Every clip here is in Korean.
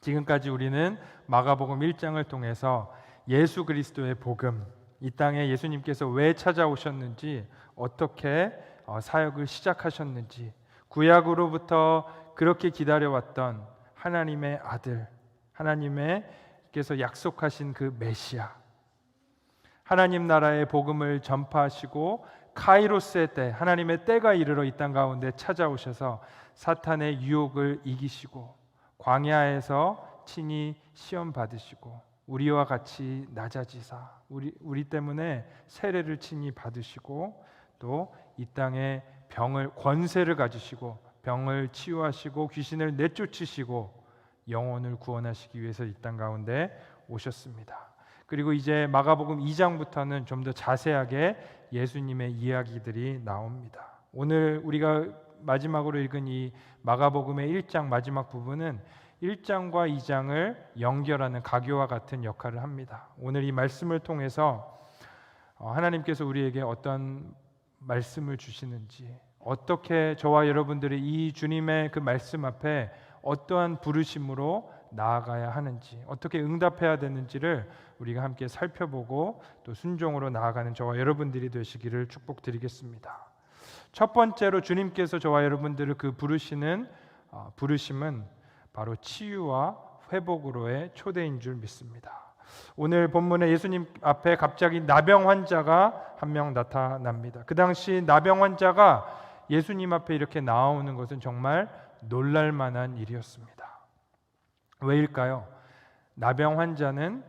지금까지 우리는 마가복음 1장을 통해서 예수 그리스도의 복음, 이 땅에 예수님께서 왜 찾아오셨는지, 어떻게 사역을 시작하셨는지, 구약으로부터 그렇게 기다려왔던 하나님의 아들, 하나님께서 약속하신 그 메시아, 하나님 나라의 복음을 전파하시고 카이로스의 때, 하나님의 때가 이르러 이 땅 가운데 찾아오셔서 사탄의 유혹을 이기시고 광야에서 친히 시험 받으시고 우리와 같이 낮아지사 우리 때문에 세례를 친히 받으시고 또 이 땅에 병을 권세를 가지시고 병을 치유하시고 귀신을 내쫓으시고 영혼을 구원하시기 위해서 이 땅 가운데 오셨습니다. 그리고 이제 마가복음 2장부터는 좀 더 자세하게 예수님의 이야기들이 나옵니다. 오늘 우리가 마지막으로 읽은 이 마가복음의 1장 마지막 부분은 1장과 2장을 연결하는 가교와 같은 역할을 합니다. 오늘 이 말씀을 통해서 하나님께서 우리에게 어떤 말씀을 주시는지, 어떻게 저와 여러분들이 이 주님의 그 말씀 앞에 어떠한 부르심으로 나아가야 하는지, 어떻게 응답해야 되는지를 우리가 함께 살펴보고 또 순종으로 나아가는 저와 여러분들이 되시기를 축복드리겠습니다. 첫 번째로 주님께서 저와 여러분들을 그 부르심은 바로 치유와 회복으로의 초대인 줄 믿습니다. 오늘 본문에 예수님 앞에 갑자기 나병 환자가 한 명 나타납니다. 그 당시 나병 환자가 예수님 앞에 이렇게 나오는 것은 정말 놀랄 만한 일이었습니다. 왜일까요? 나병 환자는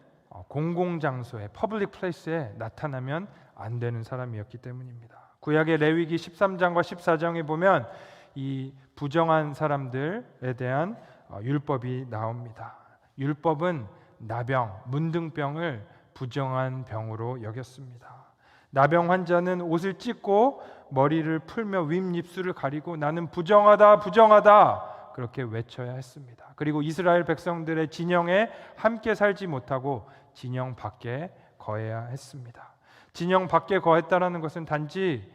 공공장소에, 퍼블릭 플레이스에 나타나면 안 되는 사람이었기 때문입니다. 구약의 레위기 13장과 14장에 보면 이 부정한 사람들에 대한 율법이 나옵니다. 율법은 나병, 문둥병을 부정한 병으로 여겼습니다. 나병 환자는 옷을 찢고 머리를 풀며 윗입술을 가리고 나는 부정하다, 부정하다 그렇게 외쳐야 했습니다. 그리고 이스라엘 백성들의 진영에 함께 살지 못하고 진영 밖에 거해야 했습니다. 진영 밖에 거했다라는 것은 단지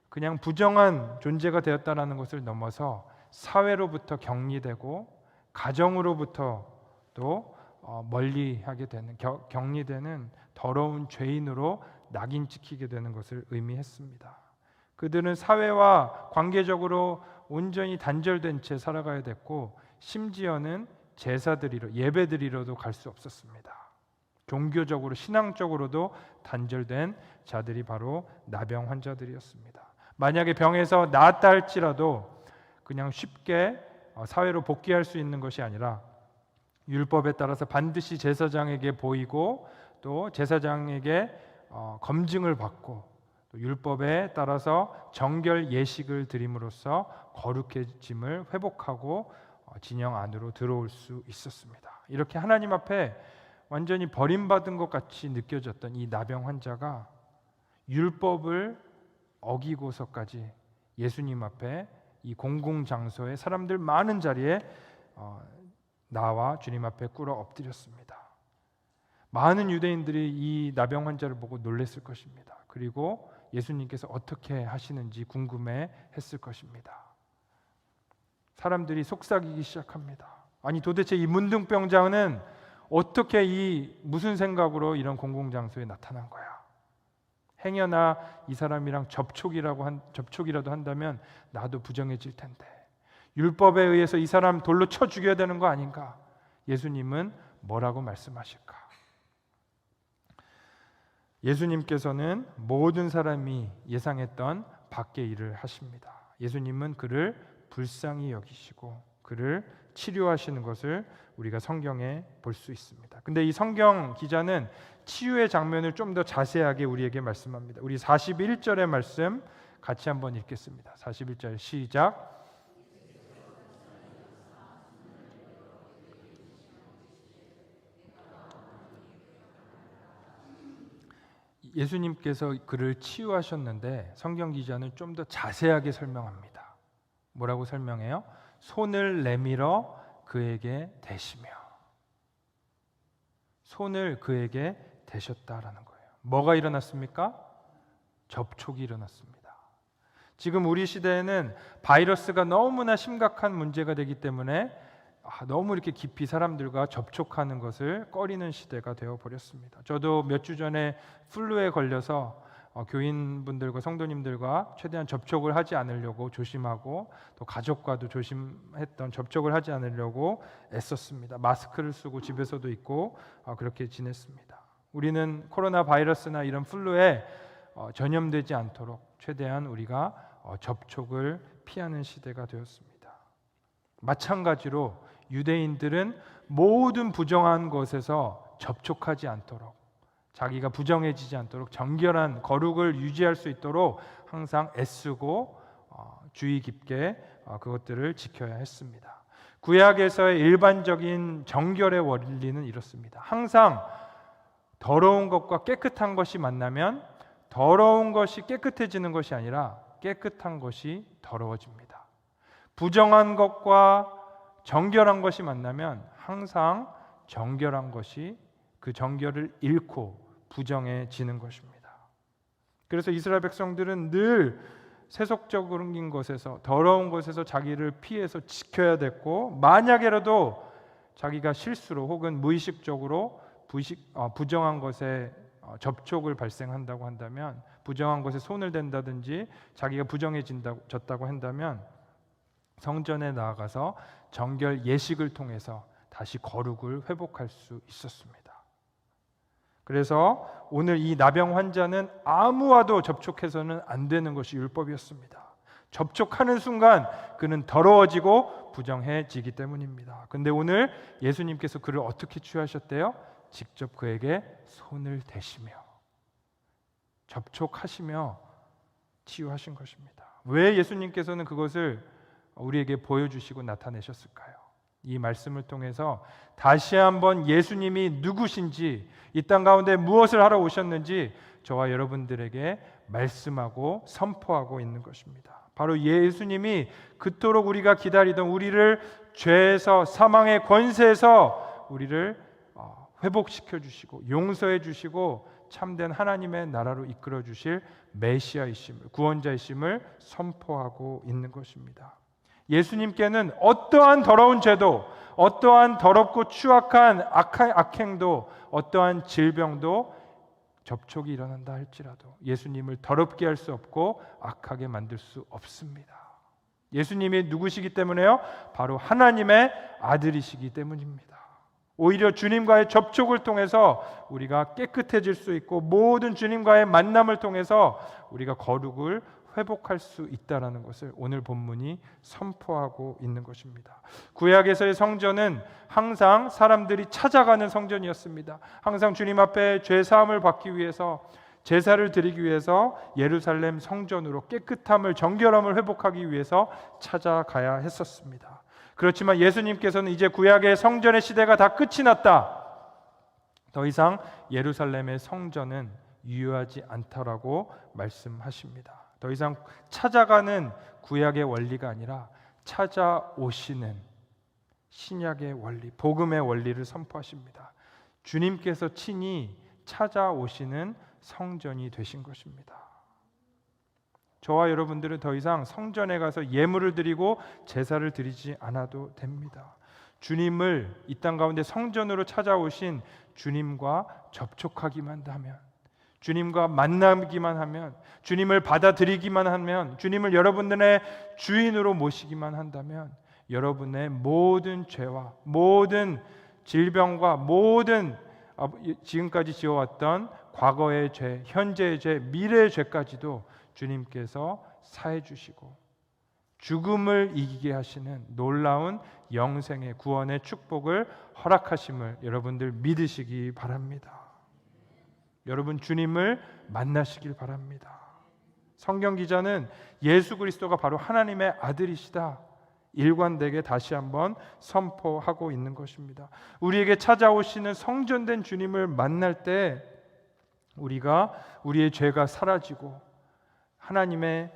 그냥 부정한 존재가 되었다라는 것을 넘어서 사회로부터 격리되고 가정으로부터 멀리하게 되는, 격리되는 더러운 죄인으로 낙인 찍히게 되는 것을 의미했습니다. 그들은 사회와 관계적으로 온전히 단절된 채 살아가야 됐고 심지어는 제사드리러, 예배드리러도 갈 수 없었습니다. 종교적으로, 신앙적으로도 단절된 자들이 바로 나병 환자들이었습니다. 만약에 병에서 나았다 할지라도 그냥 쉽게 사회로 복귀할 수 있는 것이 아니라 율법에 따라서 반드시 제사장에게 보이고 또 제사장에게 검증을 받고 또 율법에 따라서 정결 예식을 드림으로써 거룩해짐을 회복하고 진영 안으로 들어올 수 있었습니다. 이렇게 하나님 앞에 완전히 버림받은 것 같이 느껴졌던 이 나병 환자가 율법을 어기고서까지 예수님 앞에 이 공공장소에 사람들 많은 자리에 나와 주님 앞에 꿇어 엎드렸습니다. 많은 유대인들이 이 나병 환자를 보고 놀랐을 것입니다. 그리고 예수님께서 어떻게 하시는지 궁금해했을 것입니다. 사람들이 속삭이기 시작합니다. 아니 도대체 이 문둥병자는 어떻게 무슨 생각으로 이런 공공장소에 나타난 거야? 행여나 이 사람이랑 접촉이라도 한다면 나도 부정해질 텐데 율법에 의해서 이 사람 돌로 쳐 죽여야 되는 거 아닌가? 예수님은 뭐라고 말씀하실까? 예수님께서는 모든 사람이 예상했던 밖의 일을 하십니다. 예수님은 그를 불쌍히 여기시고 그를 치료하시는 것을 우리가 성경에 볼 수 있습니다. 근데 이 성경 기자는 치유의 장면을 좀 더 자세하게 우리에게 말씀합니다. 우리 41절의 말씀 같이 한번 읽겠습니다. 41절 시작. 예수님께서 그를 치유하셨는데 성경 기자는 좀 더 자세하게 설명합니다. 뭐라고 설명해요? 손을 내밀어 그에게 대시며, 손을 그에게 대셨다라는 거예요. 뭐가 일어났습니까? 접촉이 일어났습니다. 지금 우리 시대에는 바이러스가 너무나 심각한 문제가 되기 때문에 너무 이렇게 깊이 사람들과 접촉하는 것을 꺼리는 시대가 되어 버렸습니다. 저도 몇 주 전에 플루에 걸려서 교인분들과 성도님들과 최대한 접촉을 하지 않으려고 조심하고, 또 가족과도 조심했던 접촉을 하지 않으려고 애썼습니다. 마스크를 쓰고 집에서도 있고 그렇게 지냈습니다. 우리는 코로나 바이러스나 이런 플루에 전염되지 않도록 최대한 우리가 접촉을 피하는 시대가 되었습니다. 마찬가지로 유대인들은 모든 부정한 것에서 접촉하지 않도록, 자기가 부정해지지 않도록 정결한 거룩을 유지할 수 있도록 항상 애쓰고 주의 깊게 그것들을 지켜야 했습니다. 구약에서의 일반적인 정결의 원리는 이렇습니다. 항상 더러운 것과 깨끗한 것이 만나면 더러운 것이 깨끗해지는 것이 아니라 깨끗한 것이 더러워집니다. 부정한 것과 정결한 것이 만나면 항상 정결한 것이 그 정결을 잃고 부정해지는 것입니다. 그래서 이스라엘 백성들은 늘 세속적인 것에서, 더러운 것에서 자기를 피해서 지켜야 됐고, 만약에라도 자기가 실수로 혹은 무의식적으로 부정한 것에 접촉을 발생한다고 한다면, 부정한 것에 손을 댄다든지 자기가 부정해졌다고 한다면 성전에 나아가서 정결 예식을 통해서 다시 거룩을 회복할 수 있었습니다. 그래서 오늘 이 나병 환자는 아무와도 접촉해서는 안 되는 것이 율법이었습니다. 접촉하는 순간 그는 더러워지고 부정해지기 때문입니다. 근데 오늘 예수님께서 그를 어떻게 치유하셨대요? 직접 그에게 손을 대시며 접촉하시며 치유하신 것입니다. 왜 예수님께서는 그것을 우리에게 보여주시고 나타내셨을까요? 이 말씀을 통해서 다시 한번 예수님이 누구신지, 이 땅 가운데 무엇을 하러 오셨는지 저와 여러분들에게 말씀하고 선포하고 있는 것입니다. 바로 예수님이 그토록 우리가 기다리던, 우리를 죄에서, 사망의 권세에서 우리를 회복시켜 주시고 용서해 주시고 참된 하나님의 나라로 이끌어 주실 메시아이심을, 구원자이심을 선포하고 있는 것입니다. 예수님께는 어떠한 더러운 죄도, 어떠한 더럽고 추악한 악행도, 어떠한 질병도 접촉이 일어난다 할지라도 예수님을 더럽게 할 수 없고 악하게 만들 수 없습니다. 예수님이 누구시기 때문에요? 바로 하나님의 아들이시기 때문입니다. 오히려 주님과의 접촉을 통해서 우리가 깨끗해질 수 있고, 모든 주님과의 만남을 통해서 우리가 거룩을 회복할 수 있다라는 것을 오늘 본문이 선포하고 있는 것입니다. 구약에서의 성전은 항상 사람들이 찾아가는 성전이었습니다. 항상 주님 앞에 죄 사함을 받기 위해서, 제사를 드리기 위해서 예루살렘 성전으로 깨끗함을, 정결함을 회복하기 위해서 찾아가야 했었습니다. 그렇지만 예수님께서는 이제 구약의 성전의 시대가 다 끝이 났다, 더 이상 예루살렘의 성전은 유효하지 않다라고 말씀하십니다. 더 이상 찾아가는 구약의 원리가 아니라 찾아오시는 신약의 원리, 복음의 원리를 선포하십니다. 주님께서 친히 찾아오시는 성전이 되신 것입니다. 저와 여러분들은 더 이상 성전에 가서 예물을 드리고 제사를 드리지 않아도 됩니다. 주님을 이 땅 가운데 성전으로 찾아오신 주님과 접촉하기만 하면, 주님과 만나기만 하면, 주님을 받아들이기만 하면, 주님을 여러분들의 주인으로 모시기만 한다면 여러분의 모든 죄와 모든 질병과 모든 지금까지 지어왔던 과거의 죄, 현재의 죄, 미래의 죄까지도 주님께서 사해 주시고 죽음을 이기게 하시는 놀라운 영생의 구원의 축복을 허락하심을 여러분들 믿으시기 바랍니다. 여러분 주님을 만나시길 바랍니다. 성경 기자는 예수 그리스도가 바로 하나님의 아들이시다 일관되게 다시 한번 선포하고 있는 것입니다. 우리에게 찾아오시는 성전된 주님을 만날 때 우리가 우리의 죄가 사라지고 하나님의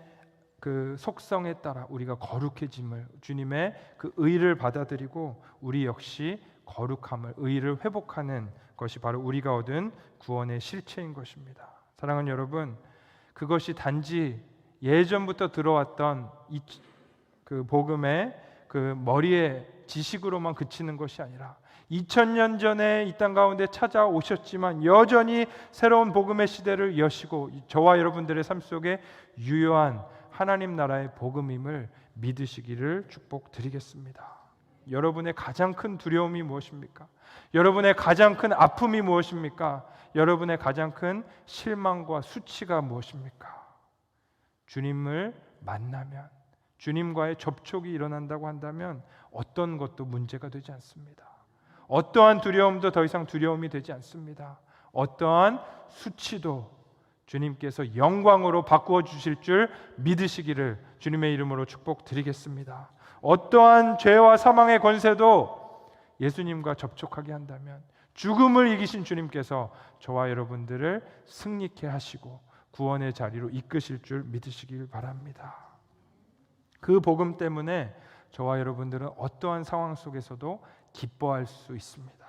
그 속성에 따라 우리가 거룩해짐을, 주님의 그 의를 받아들이고 우리 역시 거룩함을, 의를 회복하는 것이 바로 우리가 얻은 구원의 실체인 것입니다. 사랑하는 여러분, 그것이 단지 예전부터 들어왔던 그 복음의 그 머리에 지식으로만 그치는 것이 아니라 2000년 전에 이 땅 가운데 찾아오셨지만 여전히 새로운 복음의 시대를 여시고 저와 여러분들의 삶 속에 유효한 하나님 나라의 복음임을 믿으시기를 축복드리겠습니다. 여러분의 가장 큰 두려움이 무엇입니까? 여러분의 가장 큰 아픔이 무엇입니까? 여러분의 가장 큰 실망과 수치가 무엇입니까? 주님을 만나면, 주님과의 접촉이 일어난다고 한다면 어떤 것도 문제가 되지 않습니다. 어떠한 두려움도 더 이상 두려움이 되지 않습니다. 어떠한 수치도 주님께서 영광으로 바꾸어 주실 줄 믿으시기를 주님의 이름으로 축복드리겠습니다. 어떠한 죄와 사망의 권세도 예수님과 접촉하게 한다면 죽음을 이기신 주님께서 저와 여러분들을 승리케 하시고 구원의 자리로 이끄실 줄 믿으시길 바랍니다. 그 복음 때문에 저와 여러분들은 어떠한 상황 속에서도 기뻐할 수 있습니다.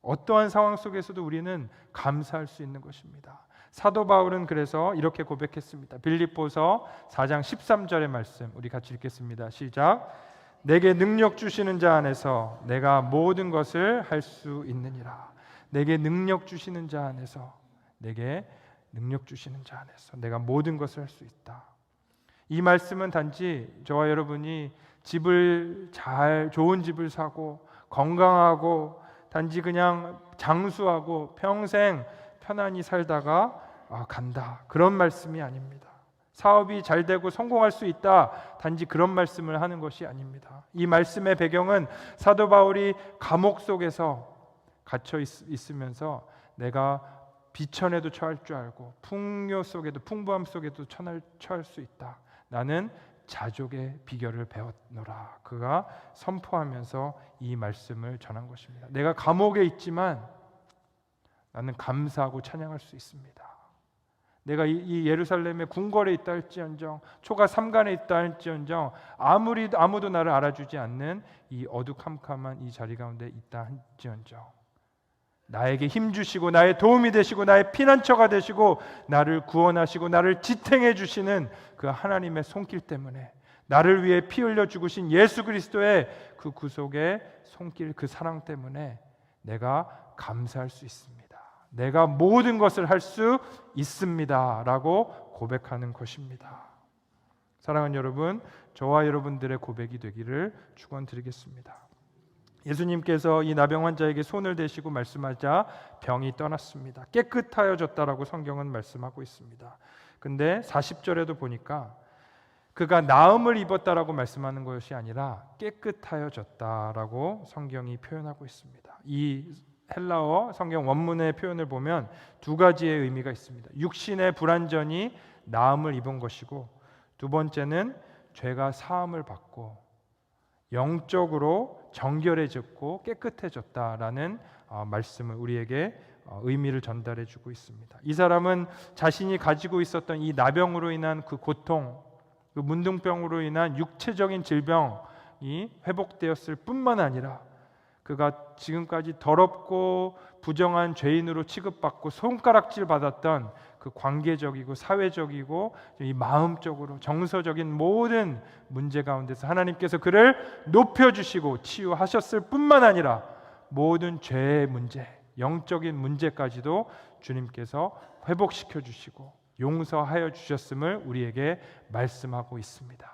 어떠한 상황 속에서도 우리는 감사할 수 있는 것입니다. 사도 바울은 그래서 이렇게 고백했습니다. 빌립보서 4장 13절의 말씀 우리 같이 읽겠습니다. 시작. 내게 능력 주시는 자 안에서 내가 모든 것을 할 수 있느니라. 내게 능력 주시는 자 안에서, 내게 능력 주시는 자 안에서 내가 모든 것을 할 수 있다. 이 말씀은 단지 저와 여러분이 좋은 집을 사고 건강하고 단지 그냥 장수하고 평생 편안히 살다가 간다, 그런 말씀이 아닙니다. 사업이 잘 되고 성공할 수 있다, 단지 그런 말씀을 하는 것이 아닙니다. 이 말씀의 배경은 사도 바울이 감옥 속에서 갇혀 있으면서 내가 비천에도 처할 줄 알고 풍요 속에도, 풍부함 속에도 처할 수 있다. 나는 자족의 비결을 배웠노라. 그가 선포하면서 이 말씀을 전한 것입니다. 내가 감옥에 있지만 나는 감사하고 찬양할 수 있습니다. 내가 이 예루살렘의 궁궐에 있다 할지언정, 초가 삼간에 있다 할지언정, 아무도 나를 알아주지 않는 이 어두캄캄한 이 자리 가운데 있다 할지언정, 나에게 힘 주시고 나의 도움이 되시고 나의 피난처가 되시고 나를 구원하시고 나를 지탱해 주시는 그 하나님의 손길 때문에, 나를 위해 피 흘려 죽으신 예수 그리스도의 그 구속의 손길, 그 사랑 때문에 내가 감사할 수 있습니다. 내가 모든 것을 할 수 있습니다 라고 고백하는 것입니다. 사랑하는 여러분, 저와 여러분들의 고백이 되기를 축원드리겠습니다. 예수님께서 이 나병 환자에게 손을 대시고 말씀하자 병이 떠났습니다. 깨끗하여졌다라고 성경은 말씀하고 있습니다. 근데 40절에도 보니까 그가 나음을 입었다라고 말씀하는 것이 아니라 깨끗하여졌다라고 성경이 표현하고 있습니다. 이 헬라어 성경 원문의 표현을 보면 두 가지의 의미가 있습니다. 육신의 불완전이 나음을 입은 것이고, 두 번째는 죄가 사함을 받고 영적으로 정결해졌고 깨끗해졌다라는 말씀을 우리에게 의미를 전달해 주고 있습니다. 이 사람은 자신이 가지고 있었던 이 나병으로 인한 그 고통, 그 문둥병으로 인한 육체적인 질병이 회복되었을 뿐만 아니라 그가 지금까지 더럽고 부정한 죄인으로 취급받고 손가락질 받았던 그 관계적이고 사회적이고 이 마음적으로 정서적인 모든 문제 가운데서 하나님께서 그를 높여주시고 치유하셨을 뿐만 아니라 모든 죄의 문제, 영적인 문제까지도 주님께서 회복시켜 주시고 용서하여 주셨음을 우리에게 말씀하고 있습니다.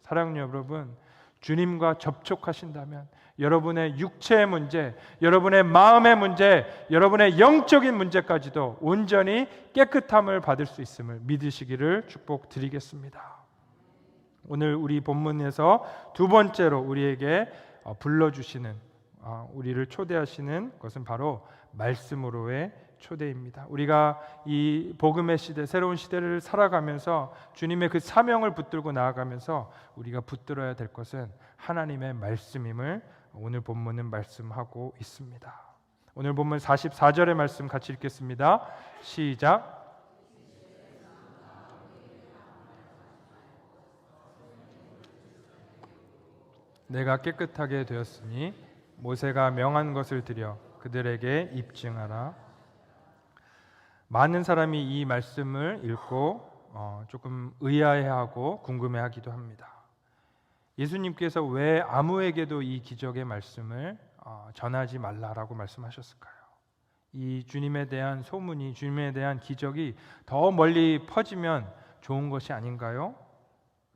사랑하는 여러분, 주님과 접촉하신다면 여러분의 육체의 문제, 여러분의 마음의 문제, 여러분의 영적인 문제까지도 온전히 깨끗함을 받을 수 있음을 믿으시기를 축복드리겠습니다. 오늘 우리 본문에서 두 번째로 우리에게 불러주시는, 우리를 초대하시는 것은 바로 말씀으로의 초대입니다. 우리가 이 복음의 시대, 새로운 시대를 살아가면서 주님의 그 사명을 붙들고 나아가면서 우리가 붙들어야 될 것은 하나님의 말씀임을 오늘 본문은 말씀하고 있습니다. 오늘 본문 44절의 말씀 같이 읽겠습니다. 시작. 내가 깨끗하게 되었으니 모세가 명한 것을 드려 그들에게 입증하라. 많은 사람이 이 말씀을 읽고 조금 의아해하고 궁금해하기도 합니다. 예수님께서 왜 아무에게도 이 기적의 말씀을 전하지 말라라고 말씀하셨을까요? 이 주님에 대한 소문이, 주님에 대한 기적이 더 멀리 퍼지면 좋은 것이 아닌가요?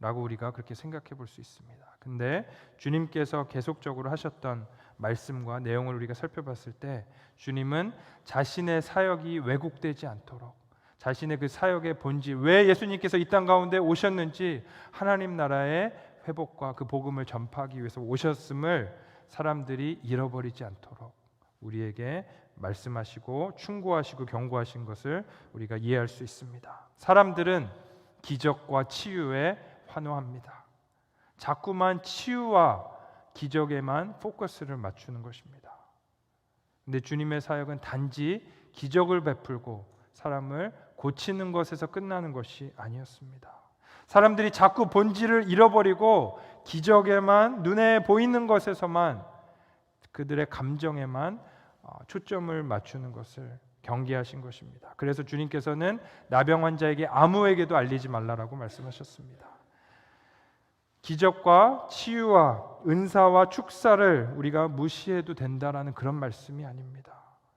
라고 우리가 그렇게 생각해 볼 수 있습니다. 근데 주님께서 계속적으로 하셨던 말씀과 내용을 우리가 살펴봤을 때 주님은 자신의 사역이 왜곡되지 않도록, 자신의 그 사역의 본질, 왜 예수님께서 이 땅 가운데 오셨는지, 하나님 나라의 회복과 그 복음을 전파하기 위해서 오셨음을 사람들이 잃어버리지 않도록 우리에게 말씀하시고 충고하시고 경고하신 것을 우리가 이해할 수 있습니다. 사람들은 기적과 치유에 환호합니다. 자꾸만 치유와 기적에만 포커스를 맞추는 것입니다. 근데 주님의 사역은 단지 기적을 베풀고 사람을 고치는 것에서 끝나는 것이 아니었습니다. 사람들이 자꾸 본질을 잃어버리고 기적에만, 눈에 보이는 것에서만, 그들의 감정에만 초점을 맞추는 것을 경계하신 것입니다. 그래서 주님께서는 나병 환자에게 아무에게도 알리지 말라라고 말씀하셨습니다. 기적과 치유와 은사와 축사를 우리가 무시해도 된다라는 그런 말씀이 아닙니다.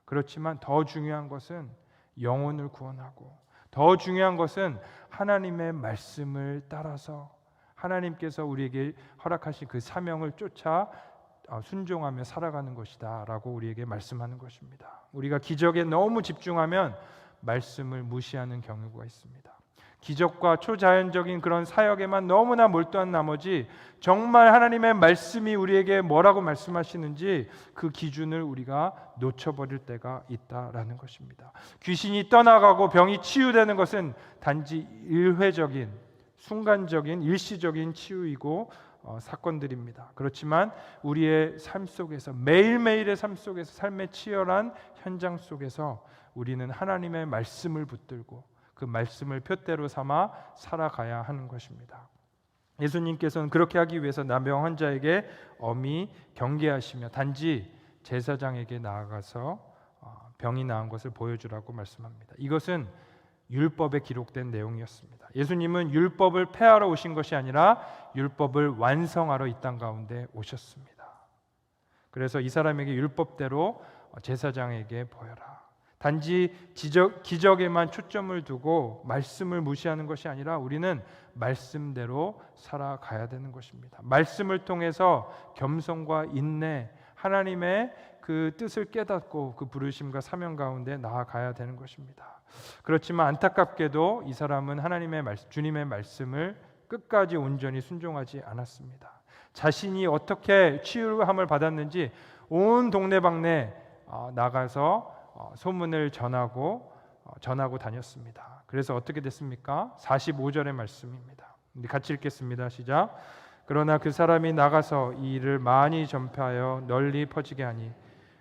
그렇지만 더 중요한 것은 영혼을 구원하고, 더 중요한 것은 하나님의 말씀을 따라서 하나님께서 우리에게 허락하신 그 사명을 쫓아 순종하며 살아가는 것이다 라고 우리에게 말씀하는 것입니다. 우리가 기적에 너무 집중하면 말씀을 무시하는 경우가 있습니다. 기적과 초자연적인 그런 사역에만 너무나 몰두한 나머지 정말 하나님의 말씀이 우리에게 뭐라고 말씀하시는지 그 기준을 우리가 놓쳐버릴 때가 있다라는 것입니다. 귀신이 떠나가고 병이 치유되는 것은 단지 일회적인, 순간적인, 일시적인 치유이고 사건들입니다. 그렇지만 우리의 삶 속에서, 매일매일의 삶 속에서, 삶의 치열한 현장 속에서 우리는 하나님의 말씀을 붙들고 그 말씀을 표대로 삼아 살아가야 하는 것입니다. 예수님께서는 그렇게 하기 위해서 나병 환자에게 엄히 경계하시며 단지 제사장에게 나아가서 병이 나은 것을 보여주라고 말씀합니다. 이것은 율법에 기록된 내용이었습니다. 예수님은 율법을 폐하러 오신 것이 아니라 율법을 완성하러 이 땅 가운데 오셨습니다. 그래서 이 사람에게 율법대로 제사장에게 보여라. 단지 기적에만 초점을 두고 말씀을 무시하는 것이 아니라 우리는 말씀대로 살아가야 되는 것입니다. 말씀을 통해서 겸손과 인내, 하나님의 그 뜻을 깨닫고 그 부르심과 사명 가운데 나아가야 되는 것입니다. 그렇지만 안타깝게도 이 사람은 하나님의 말씀, 주님의 말씀을 끝까지 온전히 순종하지 않았습니다. 자신이 어떻게 치유함을 받았는지 온 동네방네 나가서 소문을 전하고 다녔습니다. 그래서 어떻게 됐습니까? 45절의 말씀입니다. 같이 읽겠습니다. 시작. 그러나 그 사람이 나가서 이 일을 많이 전파하여 널리 퍼지게 하니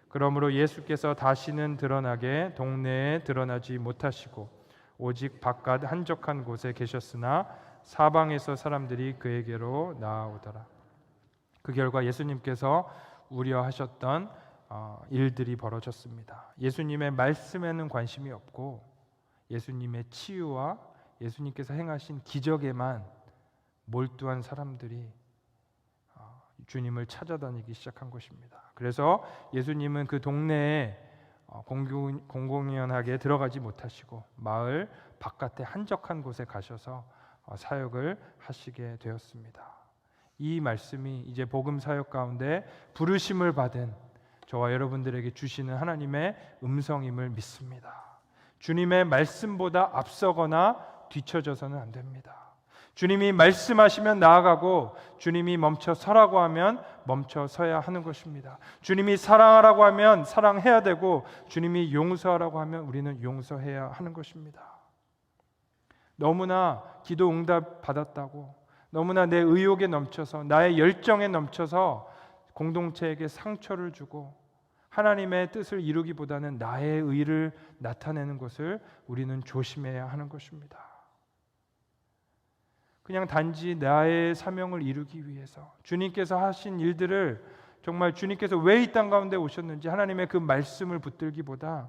그러므로 예수께서 다시는 드러나게 동네에 드러나지 못하시고 오직 바깥 한적한 곳에 계셨으나 사방에서 사람들이 그에게로 나아오더라. 그 결과 예수님께서 우려하셨던 일들이 벌어졌습니다. 예수님의 말씀에는 관심이 없고 예수님의 치유와 예수님께서 행하신 기적에만 몰두한 사람들이 주님을 찾아다니기 시작한 것입니다. 그래서 예수님은 그 동네에 공공연하게 들어가지 못하시고 마을 바깥에 한적한 곳에 가셔서 사역을 하시게 되었습니다. 이 말씀이 이제 복음 사역 가운데 부르심을 받은 저와 여러분들에게 주시는 하나님의 음성임을 믿습니다. 주님의 말씀보다 앞서거나 뒤처져서는 안 됩니다. 주님이 말씀하시면 나아가고 주님이 멈춰 서라고 하면 멈춰 서야 하는 것입니다. 주님이 사랑하라고 하면 사랑해야 되고 주님이 용서하라고 하면 우리는 용서해야 하는 것입니다. 너무나 기도 응답 받았다고, 너무나 내 의욕에 넘쳐서, 나의 열정에 넘쳐서 공동체에게 상처를 주고 하나님의 뜻을 이루기보다는 나의 의를 나타내는 것을 우리는 조심해야 하는 것입니다. 그냥 단지 나의 사명을 이루기 위해서 주님께서 하신 일들을 정말 주님께서 왜 이 땅 가운데 오셨는지 하나님의 그 말씀을 붙들기보다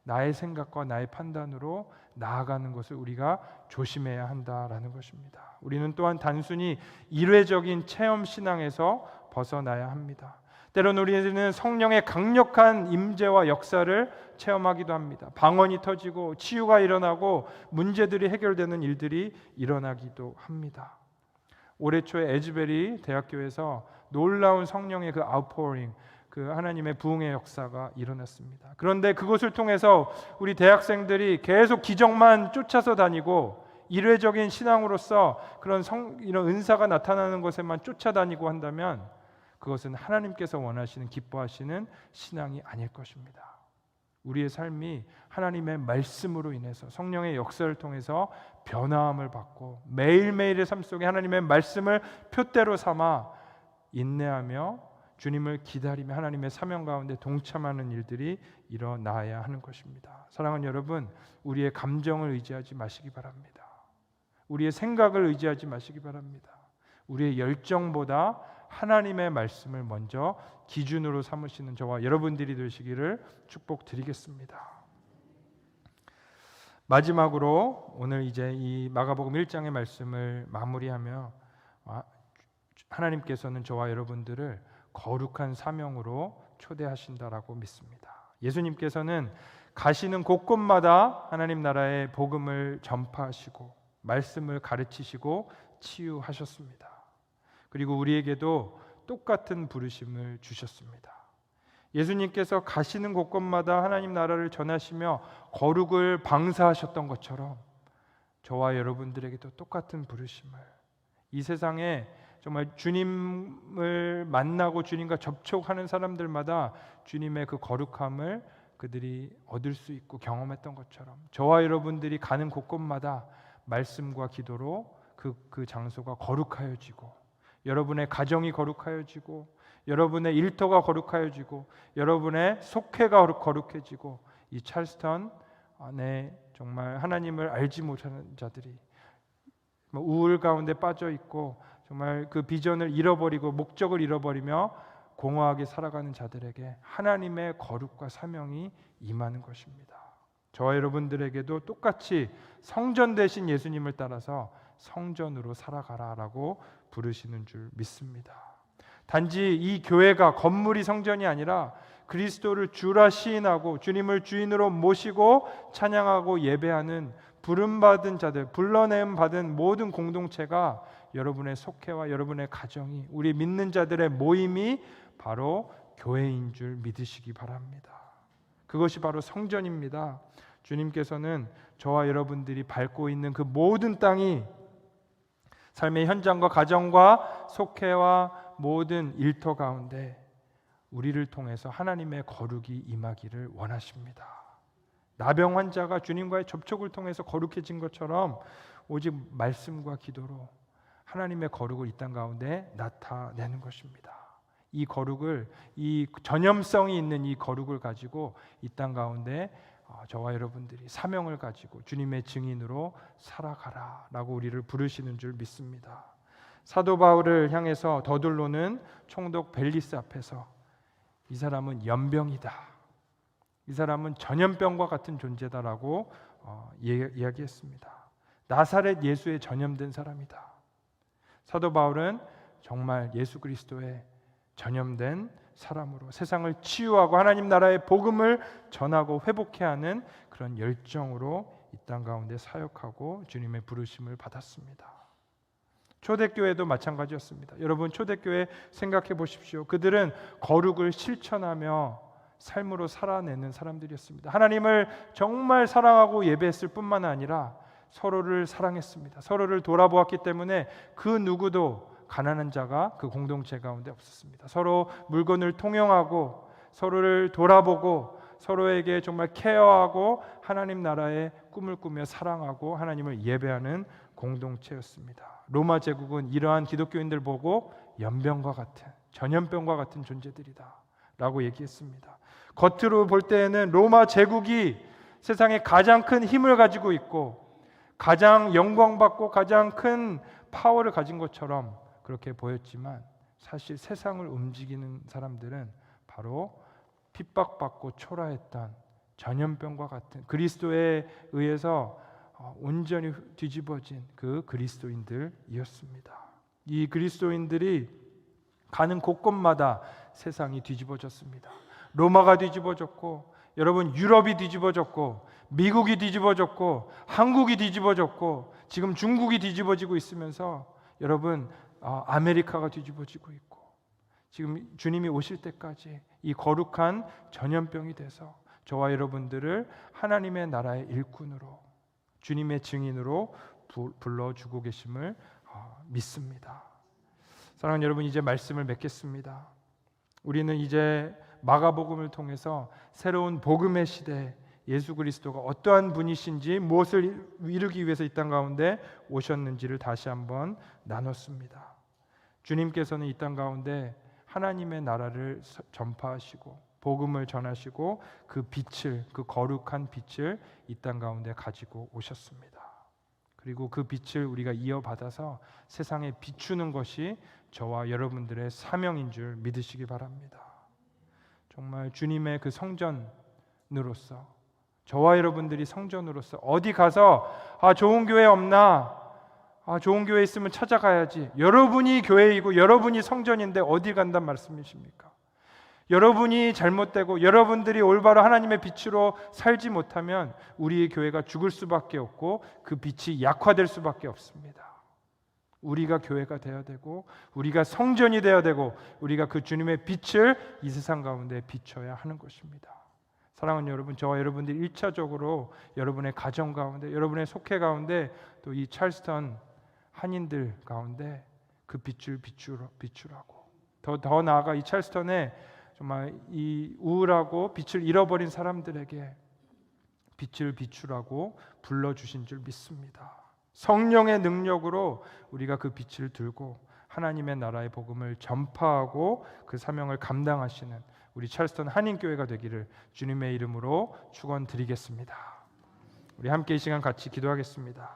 나의 생각과 나의 판단으로 나아가는 것을 우리가 조심해야 한다라는 것입니다. 우리는 또한 단순히 일회적인 체험 신앙에서 벗어나야 합니다. 때로는 우리는 성령의 강력한 임재와 역사를 체험하기도 합니다. 방언이 터지고 치유가 일어나고 문제들이 해결되는 일들이 일어나기도 합니다. 올해 초에 에즈베리 대학교에서 놀라운 성령의 그 아웃포링, 그 하나님의 부흥의 역사가 일어났습니다. 그런데 그것을 통해서 우리 대학생들이 계속 기적만 쫓아서 다니고 일회적인 신앙으로서 이런 은사가 나타나는 것에만 쫓아다니고 한다면 그것은 하나님께서 원하시는 기뻐하시는 신앙이 아닐 것입니다. 우리의 삶이 하나님의 말씀으로 인해서 성령의 역사를 통해서 변화함을 받고 매일매일의 삶 속에 하나님의 말씀을 표대로 삼아 인내하며 주님을 기다리며 하나님의 사명 가운데 동참하는 일들이 일어나야 하는 것입니다. 사랑하는 여러분, 우리의 감정을 의지하지 마시기 바랍니다. 우리의 생각을 의지하지 마시기 바랍니다. 우리의 열정보다 하나님의 말씀을 먼저 기준으로 삼으시는 저와 여러분들이 되시기를 축복드리겠습니다. 마지막으로 오늘 이제 이 마가복음 1장의 말씀을 마무리하며 하나님께서는 저와 여러분들을 거룩한 사명으로 초대하신다라고 믿습니다. 예수님께서는 가시는 곳곳마다 하나님 나라의 복음을 전파하시고 말씀을 가르치시고 치유하셨습니다. 그리고 우리에게도 똑같은 부르심을 주셨습니다. 예수님께서 가시는 곳곳마다 하나님 나라를 전하시며 거룩을 방사하셨던 것처럼 저와 여러분들에게도 똑같은 부르심을, 이 세상에 정말 주님을 만나고 주님과 접촉하는 사람들마다 주님의 그 거룩함을 그들이 얻을 수 있고 경험했던 것처럼 저와 여러분들이 가는 곳곳마다 말씀과 기도로 그 장소가 거룩하여지고 여러분의 가정이 거룩하여지고 여러분의 일터가 거룩하여지고 여러분의 속회가 거룩해지고 이 찰스턴 안에 정말 하나님을 알지 못하는 자들이 우울 가운데 빠져 있고 정말 그 비전을 잃어버리고 목적을 잃어버리며 공허하게 살아가는 자들에게 하나님의 거룩과 사명이 임하는 것입니다. 저와 여러분들에게도 똑같이 성전 되신 예수님을 따라서 성전으로 살아가라라고 부르시는 줄 믿습니다. 단지 이 교회가 건물이 성전이 아니라 그리스도를 주라 시인하고 주님을 주인으로 모시고 찬양하고 예배하는 부름받은 자들, 불러냄 받은 모든 공동체가 여러분의 속회와 여러분의 가정이, 우리 믿는 자들의 모임이 바로 교회인 줄 믿으시기 바랍니다. 그것이 바로 성전입니다. 주님께서는 저와 여러분들이 밟고 있는 그 모든 땅이 삶의 현장과 가정과 속회와 모든 일터 가운데 우리를 통해서 하나님의 거룩이 임하기를 원하십니다. 나병 환자가 주님과의 접촉을 통해서 거룩해진 것처럼 오직 말씀과 기도로 하나님의 거룩을 이 땅 가운데 나타내는 것입니다. 이 거룩을, 이 전염성이 있는 이 거룩을 가지고 이 땅 가운데 저와 여러분들이 사명을 가지고 주님의 증인으로 살아가라라고 우리를 부르시는 줄 믿습니다. 사도 바울을 향해서 더둘로는 총독 벨리스 앞에서 이 사람은 연병이다, 이 사람은 전염병과 같은 존재다라고 이야기했습니다. 나사렛 예수에 전염된 사람이다. 사도 바울은 정말 예수 그리스도의 전염된 사람으로 세상을 치유하고 하나님 나라의 복음을 전하고 회복해야 하는 그런 열정으로 이 땅 가운데 사역하고 주님의 부르심을 받았습니다. 초대교회도 마찬가지였습니다. 여러분, 초대교회 생각해 보십시오. 그들은 거룩을 실천하며 삶으로 살아내는 사람들이었습니다. 하나님을 정말 사랑하고 예배했을 뿐만 아니라 서로를 사랑했습니다. 서로를 돌아보았기 때문에 그 누구도 가난한 자가 그 공동체 가운데 없었습니다. 서로 물건을 통용하고 서로를 돌아보고 서로에게 정말 케어하고 하나님 나라의 꿈을 꾸며 사랑하고 하나님을 예배하는 공동체였습니다. 로마 제국은 이러한 기독교인들 보고 연병과 같은, 전염병과 같은 존재들이다 라고 얘기했습니다. 겉으로 볼 때에는 로마 제국이 세상에 가장 큰 힘을 가지고 있고 가장 영광받고 가장 큰 파워를 가진 것처럼 그렇게 보였지만 사실 세상을 움직이는 사람들은 바로 핍박받고 초라했던 전염병과 같은 그리스도에 의해서 온전히 뒤집어진 그 그리스도인들이었습니다. 이 그리스도인들이 가는 곳곳마다 세상이 뒤집어졌습니다. 로마가 뒤집어졌고, 여러분 유럽이 뒤집어졌고, 미국이 뒤집어졌고, 한국이 뒤집어졌고, 지금 중국이 뒤집어지고 있으면서 여러분 아메리카가 뒤집어지고 있고, 지금 주님이 오실 때까지 이 거룩한 전염병이 돼서 저와 여러분들을 하나님의 나라의 일꾼으로, 주님의 증인으로 불러주고 계심을 믿습니다. 사랑하는 여러분, 이제 말씀을 맺겠습니다. 우리는 이제 마가복음을 통해서 새로운 복음의 시대에 예수 그리스도가 어떠한 분이신지, 무엇을 이루기 위해서 이 땅 가운데 오셨는지를 다시 한번 나눴습니다. 주님께서는 이 땅 가운데 하나님의 나라를 전파하시고 복음을 전하시고 그 빛을, 그 거룩한 빛을 이 땅 가운데 가지고 오셨습니다. 그리고 그 빛을 우리가 이어받아서 세상에 비추는 것이 저와 여러분들의 사명인 줄 믿으시기 바랍니다. 정말 주님의 그 성전으로서, 저와 여러분들이 성전으로서 어디 가서 좋은 교회 없나? 좋은 교회 있으면 찾아가야지. 여러분이 교회이고 여러분이 성전인데 어디 간단 말씀이십니까? 여러분이 잘못되고 여러분들이 올바로 하나님의 빛으로 살지 못하면 우리의 교회가 죽을 수밖에 없고 그 빛이 약화될 수밖에 없습니다. 우리가 교회가 되어야 되고 우리가 성전이 되어야 되고 우리가 그 주님의 빛을 이 세상 가운데 비춰야 하는 것입니다. 사랑하는 여러분, 저와 여러분들이 1차적으로 여러분의 가정 가운데, 여러분의 속회 가운데, 또 이 찰스턴 한인들 가운데 그 빛을 비추라고, 더 나아가 이 찰스턴에 정말 이 우울하고 빛을 잃어버린 사람들에게 빛을 비추라고 불러주신 줄 믿습니다. 성령의 능력으로 우리가 그 빛을 들고 하나님의 나라의 복음을 전파하고 그 사명을 감당하시는 우리 찰스턴 한인교회가 되기를 주님의 이름으로 축원드리겠습니다. 우리 함께 이 시간 같이 기도하겠습니다.